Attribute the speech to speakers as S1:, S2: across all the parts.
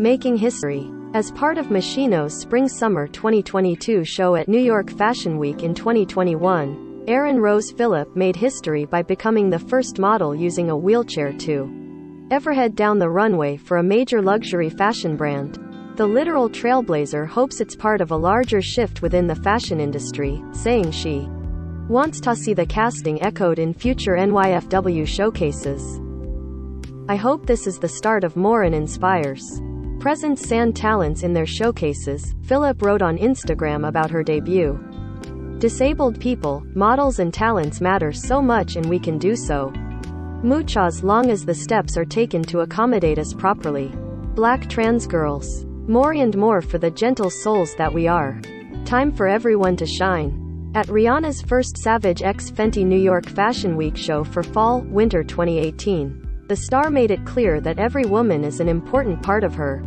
S1: Making history. As part of Machino's Spring-Summer 2022 show at New York Fashion Week in 2021, Erin Rose Phillip made history by becoming the first model using a wheelchair to ever head down the runway for a major luxury fashion brand. The literal trailblazer hopes it's part of a larger shift within the fashion industry, saying she wants to see the casting echoed in future NYFW showcases. "I hope this is the start of more and inspires present and talents in their showcases," Phillip wrote on Instagram about her debut. "Disabled people, models and talents matter so much, and we can do so much as long as the steps are taken to accommodate us properly. Black trans girls. More and more for the gentle souls that we are. Time for everyone to shine." At Rihanna's first Savage x Fenty New York Fashion Week show for Fall/Winter 2018, the star made it clear that every woman is an important part of her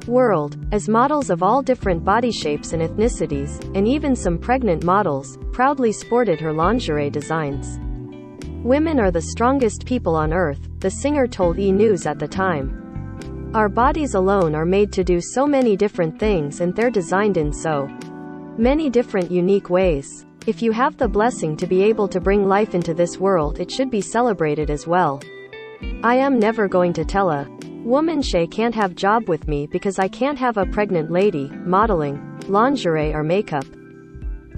S1: world, as models of all different body shapes and ethnicities, and even some pregnant models, proudly sported her lingerie designs. "Women are the strongest people on earth," the singer told E! News at the time. "Our bodies alone are made to do so many different things, and they're designed in so many different unique ways. If you have the blessing to be able to bring life into this world, it should be celebrated as well. I am never going to tell a woman she can't have job with me because I can't have a pregnant lady, modeling, lingerie or makeup.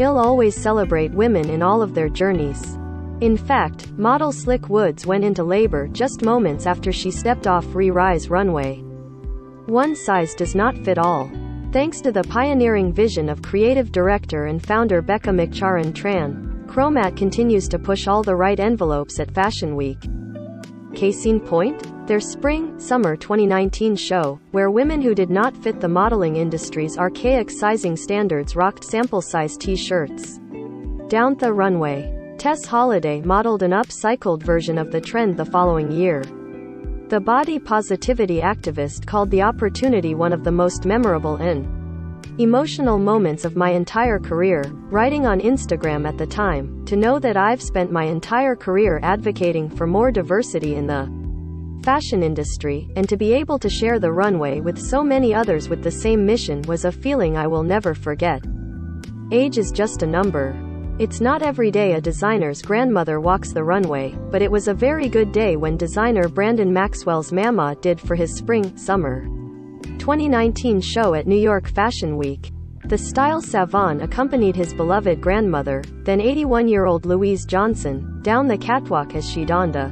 S1: I'll always celebrate women in all of their journeys." In fact, model Slick Woods went into labor just moments after she stepped off Re-Rise runway. One size does not fit all. Thanks to the pioneering vision of creative director and founder Becca McCharran-Tran, Chromat continues to push all the right envelopes at Fashion Week. Case in point? Their Spring-Summer 2019 show, where women who did not fit the modeling industry's archaic sizing standards rocked sample-size t-shirts down the runway. Tess Holliday modeled an upcycled version of the trend the following year. The body positivity activist called the opportunity one of the most memorable and emotional moments of my entire career, writing on Instagram at the time, "To know that I've spent my entire career advocating for more diversity in the fashion industry, and to be able to share the runway with so many others with the same mission was a feeling I will never forget. Age is just a number. It's not every day a designer's grandmother walks the runway, but it was a very good day when designer Brandon Maxwell's mama did for his Spring-Summer 2019 show at New York Fashion Week. The style savant accompanied his beloved grandmother, then 81-year-old Louise Johnson, down the catwalk as she donned a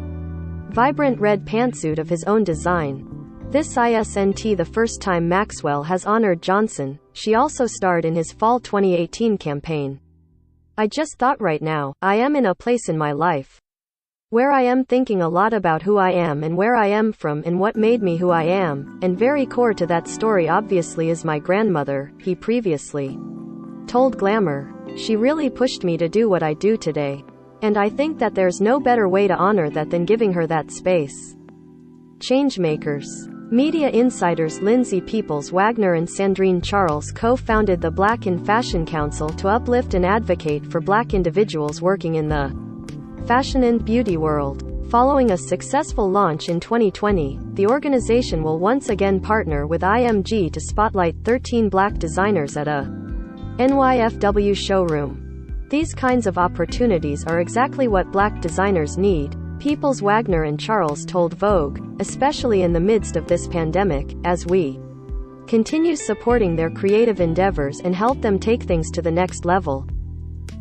S1: vibrant red pantsuit of his own design. This isn't the first time Maxwell has honored Johnson. She also starred in his Fall 2018 campaign. "I just thought right now, I am in a place in my life where I am thinking a lot about who I am and where I am from and what made me who I am, and very core to that story obviously is my grandmother," he previously told Glamour. "She really pushed me to do what I do today. And I think that there's no better way to honor that than giving her that space." Changemakers. Media insiders Lindsay Peoples-Wagner and Sandrine Charles co-founded the Black in Fashion Council to uplift and advocate for Black individuals working in the fashion and beauty world. Following a successful launch in 2020, the organization will once again partner with IMG to spotlight 13 Black designers at a NYFW showroom. "These kinds of opportunities are exactly what Black designers need," Peoples-Wagner and Charles told Vogue, "especially in the midst of this pandemic, as we continue supporting their creative endeavors and help them take things to the next level.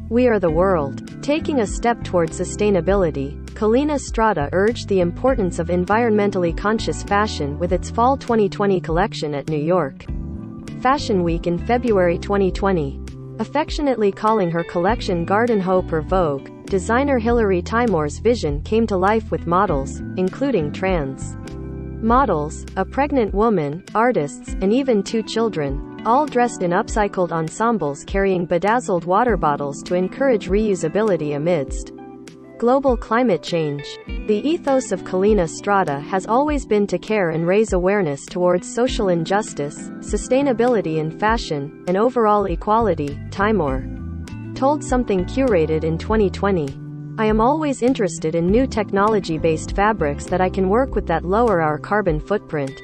S1: We are the world." Taking a step towards sustainability, Kalina Strada urged the importance of environmentally conscious fashion with its Fall 2020 collection at New York Fashion Week in February 2020. Affectionately calling her collection Garden Hope or Vogue, designer Hilary Timore's vision came to life with models, including trans models, a pregnant woman, artists, and even 2 children, all dressed in upcycled ensembles carrying bedazzled water bottles to encourage reusability amidst global climate change. The ethos of Kalina Strada has always been to care and raise awareness towards social injustice, sustainability in fashion, and overall equality, Timore told Something Curated in 2020. "I am always interested in new technology-based fabrics that I can work with that lower our carbon footprint.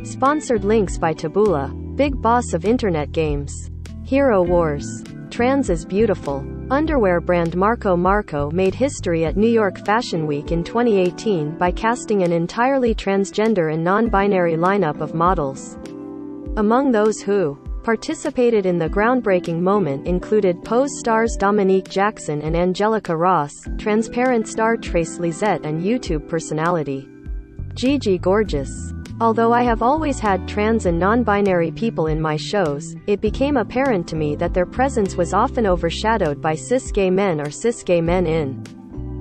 S1: Sponsored links by Taboola. Big boss of internet games. Hero Wars. Trans is beautiful. Underwear brand Marco made history at New York Fashion Week in 2018 by casting an entirely transgender and non-binary lineup of models. Among those who participated in the groundbreaking moment included Pose stars Dominique Jackson and Angelica Ross, Transparent star Trace Lizette, and YouTube personality Gigi Gorgeous. Although I have always had trans and non-binary people in my shows, it became apparent to me that their presence was often overshadowed by cis gay men or cis gay men in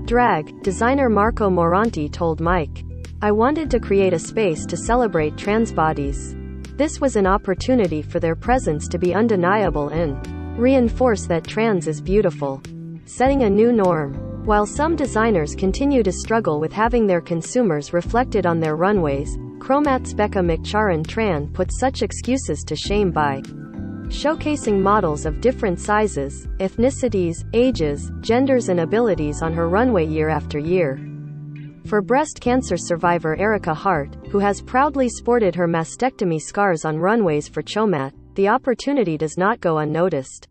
S1: drag. Designer Marco Moranti told Mike, "I wanted to create a space to celebrate trans bodies. This was an opportunity for their presence to be undeniable and reinforce that trans is beautiful, setting a new norm." While some designers continue to struggle with having their consumers reflected on their runways, Chromat's Becca McCharran-Tran put such excuses to shame by showcasing models of different sizes, ethnicities, ages, genders and abilities on her runway year after year. For breast cancer survivor Erica Hart, who has proudly sported her mastectomy scars on runways for Chomat, the opportunity does not go unnoticed.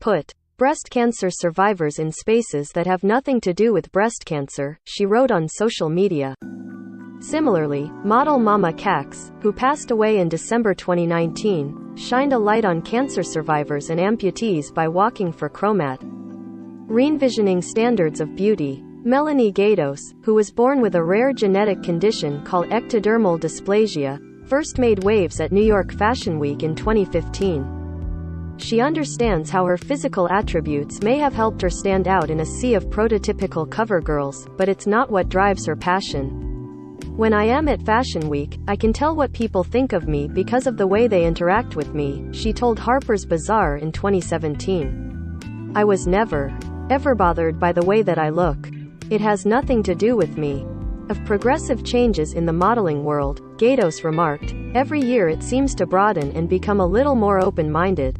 S1: Put breast cancer survivors in spaces that have nothing to do with breast cancer, she wrote on social media. Similarly, model Mama Cax, who passed away in December 2019, shined a light on cancer survivors and amputees by walking for Chromat. Re-Envisioning standards of beauty. Melanie Gatos, who was born with a rare genetic condition called ectodermal dysplasia, first made waves at New York Fashion Week in 2015. She understands how her physical attributes may have helped her stand out in a sea of prototypical cover girls, but it's not what drives her passion. "When I am at Fashion Week, I can tell what people think of me because of the way they interact with me," she told Harper's Bazaar in 2017. "I was never, ever bothered by the way that I look. It has nothing to do with me." Of progressive changes in the modeling world, Gatos remarked, "Every year it seems to broaden and become a little more open-minded.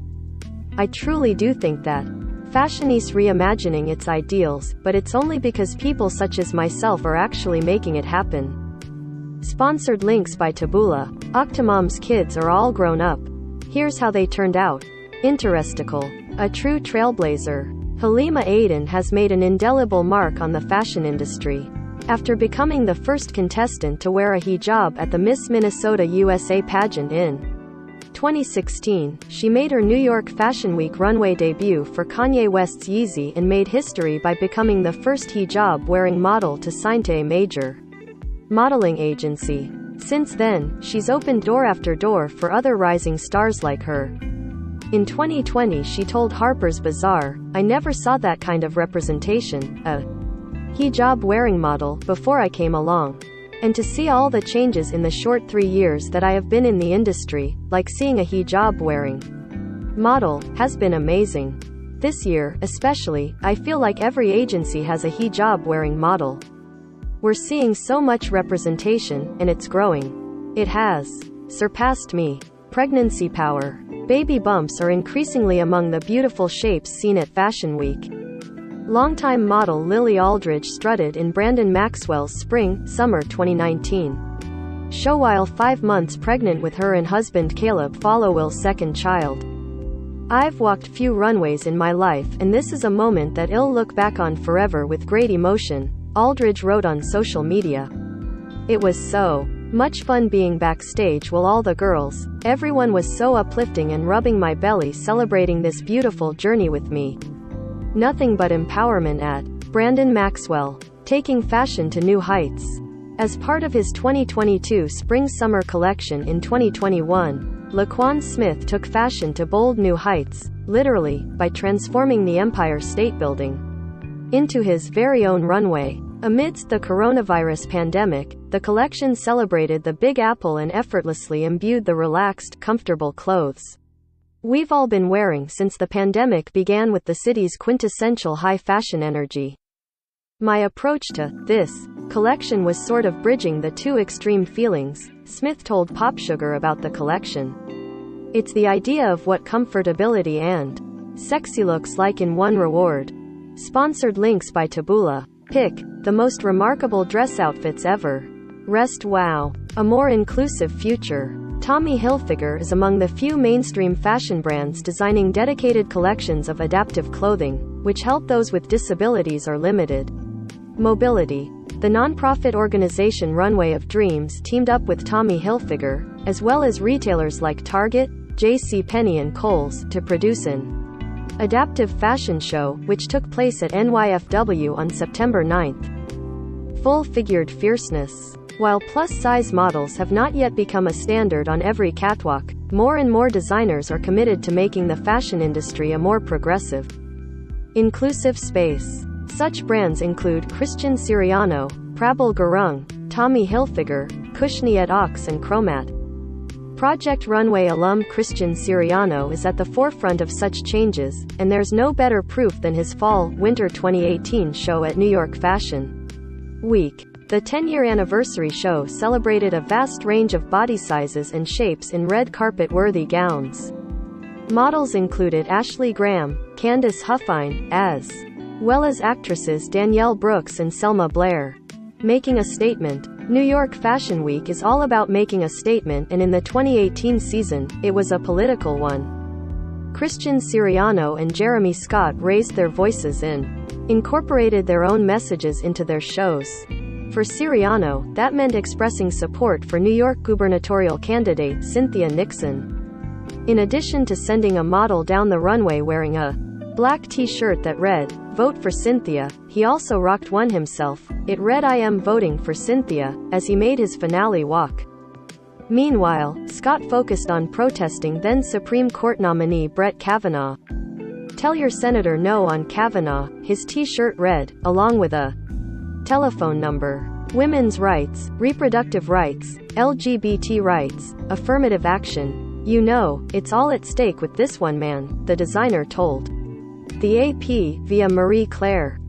S1: I truly do think that fashion is reimagining its ideals, but it's only because people such as myself are actually making it happen." Sponsored links by Taboola. Octomom's kids are all grown up. Here's how they turned out. Interestical. A true trailblazer. Halima Aden has made an indelible mark on the fashion industry. After becoming the first contestant to wear a hijab at the Miss Minnesota USA pageant in 2016, she made her New York Fashion Week runway debut for Kanye West's Yeezy and made history by becoming the first hijab-wearing model to sign to a major modeling agency. Since then, she's opened door after door for other rising stars like her. In 2020 she told Harper's Bazaar, "I never saw that kind of representation, a hijab-wearing model, before I came along. And to see all the changes in the short 3 years that I have been in the industry, like seeing a hijab-wearing model, has been amazing. This year, especially, I feel like every agency has a hijab-wearing model. We're seeing so much representation, and it's growing. It has surpassed me." Pregnancy power. Baby bumps are increasingly among the beautiful shapes seen at Fashion Week. Longtime model Lily Aldridge strutted in Brandon Maxwell's Spring/Summer 2019 show while 5 months pregnant with her and husband Caleb Followill's second child. "I've walked few runways in my life, and this is a moment that I'll look back on forever with great emotion," Aldridge wrote on social media. "It was so much fun being backstage while all the girls, everyone was so uplifting and rubbing my belly celebrating this beautiful journey with me. Nothing but empowerment at Brandon Maxwell, taking fashion to new heights." As part of his 2022 Spring-Summer collection in 2021, Laquan Smith took fashion to bold new heights, literally, by transforming the Empire State Building into his very own runway. Amidst the coronavirus pandemic, the collection celebrated the Big Apple and effortlessly imbued the relaxed, comfortable clothes we've all been wearing since the pandemic began with the city's quintessential high fashion energy. "My approach to this collection was sort of bridging the two extreme feelings," Smith told PopSugar about the collection. "It's the idea of what comfortability and sexy looks like in one reward." Sponsored links by Taboola. Pick the most remarkable dress outfits ever. Rest wow. A more inclusive future. Tommy Hilfiger is among the few mainstream fashion brands designing dedicated collections of adaptive clothing, which help those with disabilities or limited mobility. The nonprofit organization Runway of Dreams teamed up with Tommy Hilfiger, as well as retailers like Target, JCPenney and Kohl's, to produce an adaptive fashion show, which took place at NYFW on September 9th. Full-figured Fierceness. While plus-size models have not yet become a standard on every catwalk, more and more designers are committed to making the fashion industry a more progressive, inclusive space. Such brands include Christian Siriano, Prabal Gurung, Tommy Hilfiger, Kushni et Ox and Chromat. Project Runway alum Christian Siriano is at the forefront of such changes, and there's no better proof than his Fall/Winter 2018 show at New York Fashion Week. The 10-year anniversary show celebrated a vast range of body sizes and shapes in red carpet-worthy gowns. Models included Ashley Graham, Candice Huffine, as well as actresses Danielle Brooks and Selma Blair. Making a statement. New York Fashion Week is all about making a statement, and in the 2018 season, it was a political one. Christian Siriano and Jeremy Scott raised their voices and incorporated their own messages into their shows. For Siriano, that meant expressing support for New York gubernatorial candidate Cynthia Nixon. In addition to sending a model down the runway wearing a black t-shirt that read, "Vote for Cynthia," he also rocked one himself. It read, "I am voting for Cynthia," as he made his finale walk. Meanwhile, Scott focused on protesting then Supreme Court nominee Brett Kavanaugh. "Tell your senator no" on Kavanaugh, his t-shirt read, along with a telephone number. Women's rights, reproductive rights, LGBT rights, affirmative action. "You know, it's all at stake with this one man," the designer told the AP, via Marie Claire.